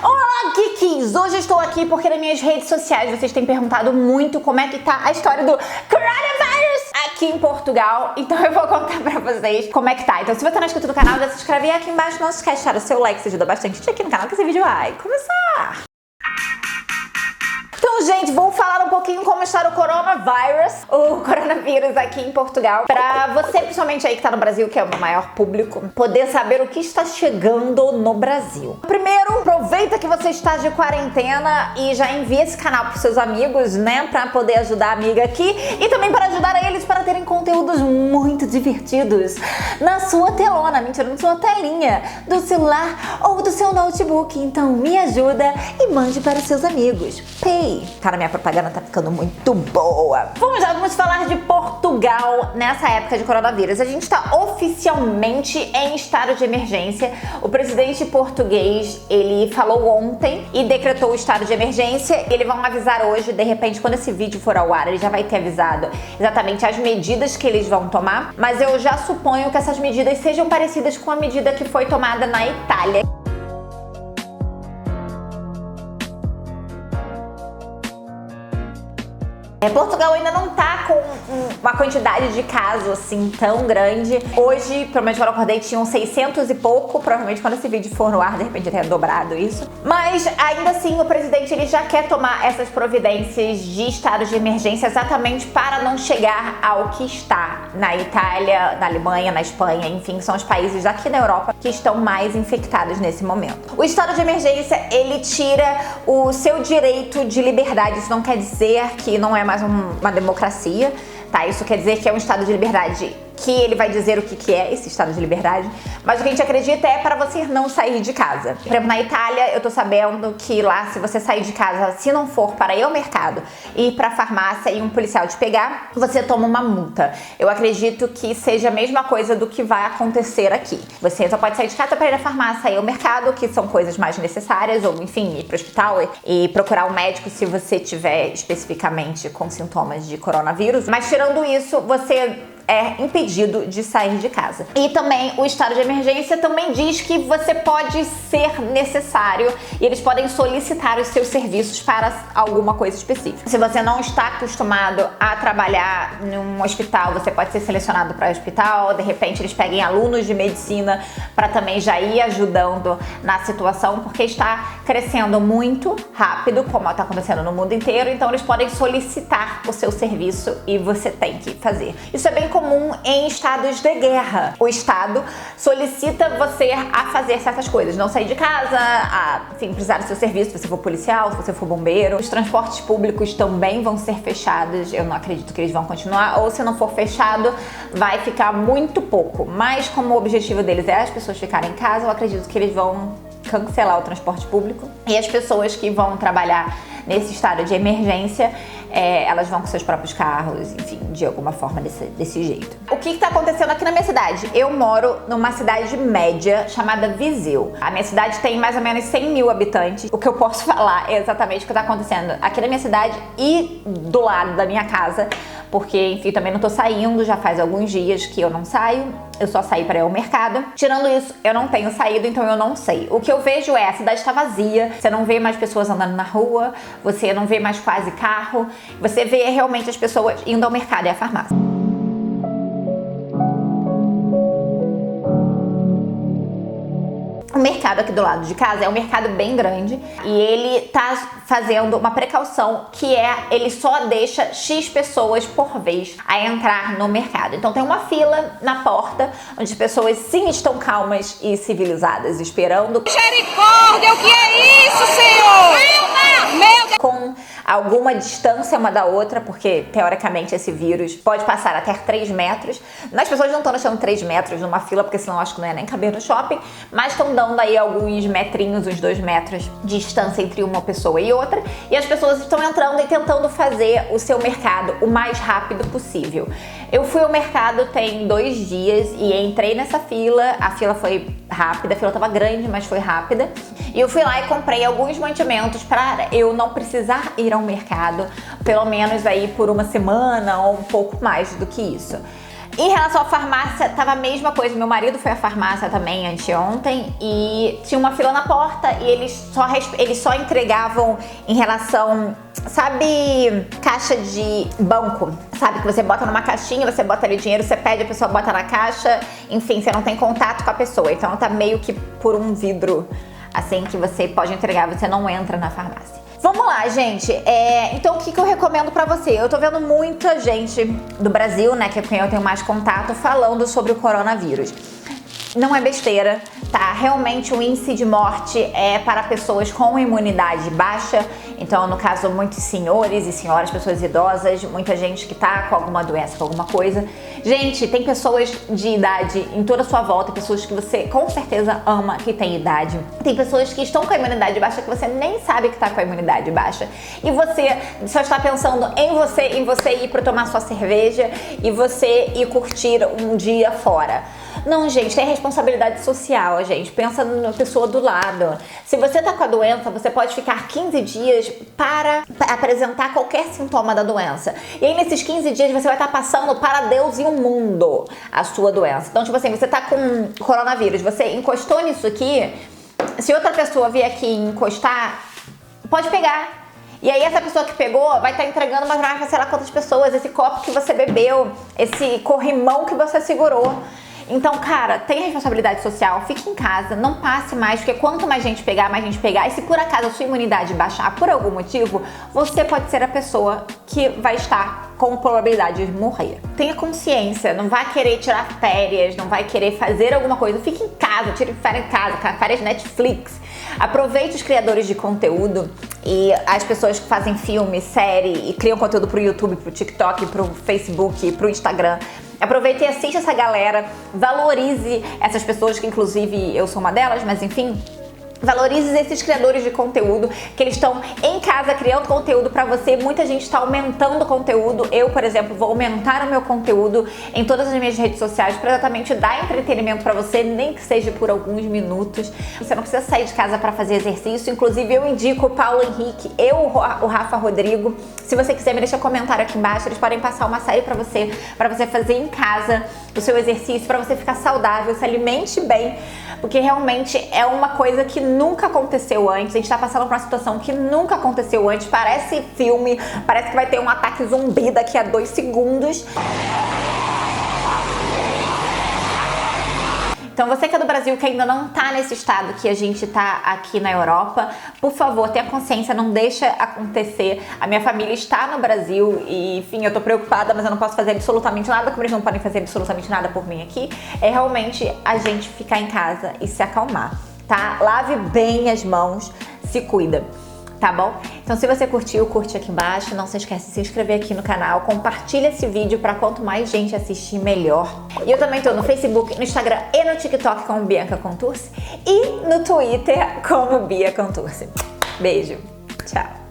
Olá, geeks! Hoje eu estou aqui porque nas minhas redes sociais vocês têm perguntado muito como é que tá a história do coronavírus aqui em Portugal. Então eu vou contar pra vocês como é que tá. Então se você não é inscrito no canal, já se inscreve aqui embaixo. Não se esquece de deixar o seu like, isso ajuda bastante aqui no canal, que esse vídeo vai começar! Então, gente, vou falar um pouquinho como está o coronavírus aqui em Portugal, pra você, principalmente aí que tá no Brasil, que é o meu maior público, poder saber o que está chegando no Brasil. Primeiro, aproveita que você está de quarentena e já envia esse canal pros seus amigos, né, pra poder ajudar a amiga aqui e também para ajudar eles para terem conteúdos muito divertidos na sua telona, mentira, na sua telinha do celular ou do seu notebook. Então, me ajuda e mande para os seus amigos. Pay! Cara, minha propaganda tá ficando muito boa. Vamos falar de Portugal nessa época de coronavírus. A gente tá oficialmente em estado de emergência. O presidente português, ele falou ontem e decretou o estado de emergência. Eles vão avisar hoje, de repente, quando esse vídeo for ao ar, ele já vai ter avisado exatamente as medidas que eles vão tomar. Mas eu já suponho que essas medidas sejam parecidas com a medida que foi tomada na Itália. Portugal ainda não tá com uma quantidade de casos assim tão grande. Hoje, pelo menos quando eu acordei, tinham 600 e pouco. Provavelmente quando esse vídeo for no ar, de repente tenha dobrado isso. Mas ainda assim, o presidente ele já quer tomar essas providências de estado de emergência exatamente para não chegar ao que está na Itália, na Alemanha, na Espanha, enfim, são os países aqui da Europa que estão mais infectados nesse momento. O estado de emergência, ele tira o seu direito de liberdade. Isso não quer dizer que não é mais uma democracia, tá? Isso quer dizer que é um estado de liberdade que ele vai dizer o que é esse estado de liberdade, mas o que a gente acredita é para você não sair de casa. Por exemplo, na Itália, eu tô sabendo que lá, se você sair de casa, se não for para ir ao mercado, ir pra farmácia e um policial te pegar, você toma uma multa. Eu acredito que seja a mesma coisa do que vai acontecer aqui. Você só pode sair de casa para ir à farmácia e ao mercado, que são coisas mais necessárias, ou enfim, ir pro hospital e procurar um médico se você tiver especificamente com sintomas de coronavírus. Mas tirando isso, você é impedido de sair de casa. E também o estado de emergência também diz que você pode ser necessário e eles podem solicitar os seus serviços para alguma coisa específica. Se você não está acostumado a trabalhar num hospital, você pode ser selecionado para o hospital, de repente eles peguem alunos de medicina para também já ir ajudando na situação, porque está crescendo muito rápido, como está acontecendo no mundo inteiro, então eles podem solicitar o seu serviço e você tem que fazer. Isso é bem comum em estados de guerra. O estado solicita você a fazer certas coisas, não sair de casa, enfim, precisar do seu serviço, se você for policial, se você for bombeiro. Os transportes públicos também vão ser fechados, eu não acredito que eles vão continuar, ou se não for fechado, vai ficar muito pouco. Mas como o objetivo deles é as pessoas ficarem em casa, eu acredito que eles vão cancelar o transporte público e as pessoas que vão trabalhar nesse estado de emergência, elas vão com seus próprios carros, enfim, de alguma forma desse jeito. O que está acontecendo aqui na minha cidade? Eu moro numa cidade média chamada Viseu. A minha cidade tem mais ou menos 100 mil habitantes. O que eu posso falar é exatamente o que está acontecendo aqui na minha cidade e do lado da minha casa, porque, enfim, também não tô saindo, já faz alguns dias que eu não saio, eu só saí para ir ao mercado. Tirando isso, eu não tenho saído, então eu não sei. O que eu vejo é, a cidade está vazia, você não vê mais pessoas andando na rua, você não vê mais quase carro, você vê realmente as pessoas indo ao mercado e à farmácia. O mercado aqui do lado de casa é um mercado bem grande e ele tá fazendo uma precaução que ele só deixa X pessoas por vez a entrar no mercado. Então tem uma fila na porta onde as pessoas sim estão calmas e civilizadas esperando. Misericórdia, o que é isso, Senhor? Meu Deus! Com alguma distância uma da outra, porque teoricamente esse vírus pode passar até 3 metros. As pessoas não estão deixando 3 metros numa fila, porque senão acho que não ia nem caber no shopping, mas estão dando aí alguns metrinhos, uns 2 metros de distância entre uma pessoa e outra, e as pessoas estão entrando e tentando fazer o seu mercado o mais rápido possível. Eu fui ao mercado tem 2 dias e entrei nessa fila, a fila foi rápida, a fila tava grande, mas foi rápida, e eu fui lá e comprei alguns mantimentos para eu não precisar ir ao mercado, pelo menos aí por uma semana ou um pouco mais do que isso. Em relação à farmácia, tava a mesma coisa. Meu marido foi à farmácia também anteontem e tinha uma fila na porta e eles só entregavam em relação, sabe, caixa de banco, sabe, que você bota numa caixinha, você bota ali dinheiro, você pede, a pessoa bota na caixa, enfim, você não tem contato com a pessoa, então tá meio que por um vidro, assim, que você pode entregar, você não entra na farmácia. Vamos lá, gente. Então, o que eu recomendo pra você? Eu tô vendo muita gente do Brasil, né, que é com quem eu tenho mais contato, falando sobre o coronavírus. Não é besteira, tá? Realmente o índice de morte é para pessoas com imunidade baixa. Então, no caso, muitos senhores e senhoras, pessoas idosas, muita gente que tá com alguma doença, com alguma coisa. Gente, tem pessoas de idade em toda a sua volta, pessoas que você com certeza ama que tem idade. Tem pessoas que estão com a imunidade baixa que você nem sabe que tá com a imunidade baixa. E você só está pensando em você ir para tomar sua cerveja e você ir curtir um dia fora. Não, gente, tem responsabilidade social, gente. Pensa na pessoa do lado. Se você tá com a doença, você pode ficar 15 dias para apresentar qualquer sintoma da doença. E aí, nesses 15 dias, você vai estar passando para Deus e o mundo a sua doença. Então, tipo assim, você tá com coronavírus, você encostou nisso aqui, se outra pessoa vier aqui encostar, pode pegar. E aí essa pessoa que pegou vai estar entregando uma pra sei lá quantas pessoas, esse copo que você bebeu, esse corrimão que você segurou. Então, cara, tenha responsabilidade social, fique em casa, não passe mais, porque quanto mais gente pegar, e se por acaso a sua imunidade baixar por algum motivo, você pode ser a pessoa que vai estar com probabilidade de morrer. Tenha consciência, não vai querer tirar férias, não vai querer fazer alguma coisa, fique em casa, tire férias em casa, férias Netflix. Aproveite os criadores de conteúdo e as pessoas que fazem filme, série e criam conteúdo pro YouTube, pro TikTok, pro Facebook, pro Instagram. Aproveite e assista essa galera, valorize essas pessoas, que inclusive eu sou uma delas, mas enfim, valorize esses criadores de conteúdo, que eles estão em casa criando conteúdo pra você. Muita gente está aumentando o conteúdo. Eu, por exemplo, vou aumentar o meu conteúdo em todas as minhas redes sociais pra exatamente dar entretenimento pra você, nem que seja por alguns minutos. Você não precisa sair de casa pra fazer exercício. Inclusive, eu indico o Paulo Henrique e o Rafa Rodrigo. Se você quiser, me deixa um comentário aqui embaixo. Eles podem passar uma série pra você fazer em casa o seu exercício, pra você ficar saudável, se alimente bem, porque realmente é uma coisa que nunca aconteceu antes. A gente tá passando por uma situação que nunca aconteceu antes. Parece filme, parece que vai ter um ataque zumbi daqui a 2 segundos. Então você que é do Brasil, que ainda não tá nesse estado que a gente tá aqui na Europa, por favor, tenha consciência, não deixa acontecer. A minha família está no Brasil e, enfim, eu tô preocupada, mas eu não posso fazer absolutamente nada, como eles não podem fazer absolutamente nada por mim aqui. É realmente a gente ficar em casa e se acalmar, tá? Lave bem as mãos, se cuida. Tá bom? Então se você curtiu, curte aqui embaixo, não se esquece de se inscrever aqui no canal, compartilha esse vídeo para quanto mais gente assistir, melhor. E eu também tô no Facebook, no Instagram e no TikTok como Bianca Contursi e no Twitter como Bia Contursi. Beijo, tchau!